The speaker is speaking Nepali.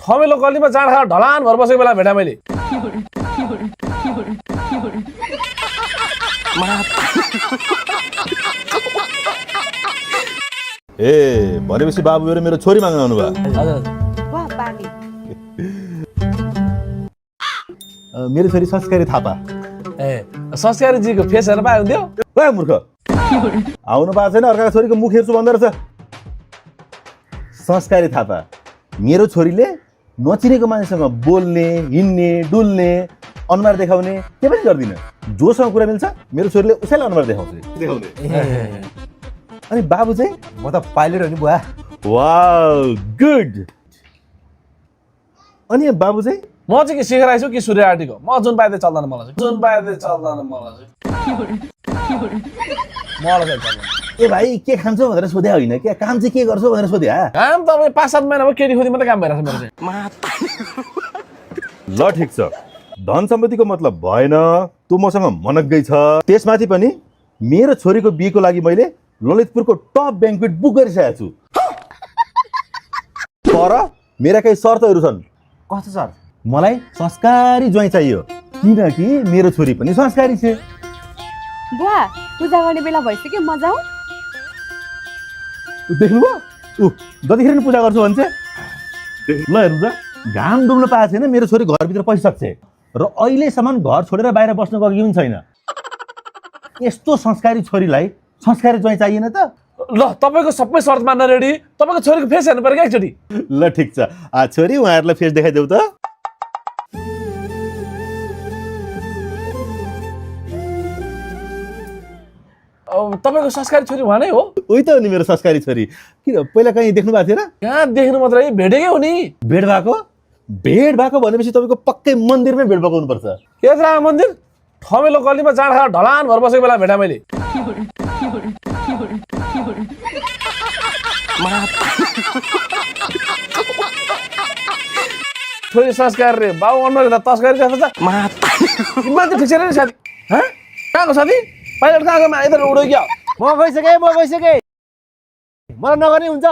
ठमेलो गल्लीमा जाँड खाएर ढलान भएर बसेको बेला भेटा मैले। ए भनेपछि बाबु मेरो छोरी माग्न आउनु भयो। वाह बाबी। मेरो छोरी संस्कारी थापा। ए संस्कारीजीको फेस हेर्न पाए हुन्थ्यो। ए मूर्ख आउनु भएको छैन, अर्काको छोरीको मुख हेर्छु भन्दो रहेछ। संस्कारी थापा मेरो छोरीले नचिनेको मान्छेसँग बोल्ने, हिँड्ने, डुल्ने, अनुहार देखाउने के पनि गर्दिन। जोसँग कुरा मिल्छ मेरो छोरीले उसैलाई अनुहार देखाउँछ। अनि बाबु चाहिँ म त पाइलट हो नि बुवा। Wow good. अनि बाबु चाहिँ म चाहिँ के सिकेर आइछु कि सूर्य आर्टीको। म जुन पाए चल्दैन मलाई चाहिँ। जुन पाए चल्दैन मलाई चाहिँ। मलाई चाहिँ चल्दैन। ए भाइ के खान्छौ भनेर सोधे होइन, के काम चाहिँ के गर्छौ भनेर सोधे। काम त अब 5-7 महिनामा केटी खोजी मात्रै काम भइरहेछ मेरो चाहिँ। ल ठिक छ, धन सम्पत्तिको मतलब भएन, तँ मसँग मनग्गै छ। त्यसमाथि पनि मेरो छोरीको बिहेको लागि मैले ललितपुरको टप ब्याङ्क्वेट बुक गरिसकेको छु। तर मेरा केही शर्तहरू छन्। कस्तो सर? मलाई संस्कारी ज्वाइँ चाहियो, किनकि मेरो छोरी पनि संस्कारी छ। बुवा पूजा गर्ने बेला भइसक्यो, म जाऊ? देख्नुभयो ऊ जतिखेर पूजा गर्छु भन्छ। ल हेर्नु त, घाम डुब्न पाएको छैन, मेरो छोरी घरभित्र पसिसक्छ र अहिलेसम्म घर छोडेर बाहिर बस्न गएको पनि छैन। यस्तो संस्कारी छोरीलाई संस्कारी ज्वाइँ चाहिएन त? ल तपाईँको सबै शर्त मान्न रेडी। तपाईँको छोरीको फेस हेर्नु पर्यो क्या एकचोटि। ल ठिक छ, छोरी उहाँहरूलाई फेस देखाइदेऊ त। तपाईँको संस्कारी छोरी उहाँ नै हो? उही त हो नि मेरो संस्कारी छोरी। किन पहिला कहीँ देख्नु भएको थिएन? कहाँ देख्नु मात्रै, भेटेकै हो नि। भेट भएको भनेपछि तपाईँको पक्कै मन्दिरमै भेट भएको हुनुपर्छ। के छ मन्दिर? ठमेलो गल्लीमा जाँड खाएर ढलान भएर बसेको बेला भेटा मैले। छोरी संस्कार रे, बाबु अनुहार त तस्करी जस्तो छ। मान्छे ठिक छैन नि साथी। कहाँको साथी? पाइलट कहाँको इधर उडो क्या? म गइसकेँ मलाई नगर्ने हुन्छ।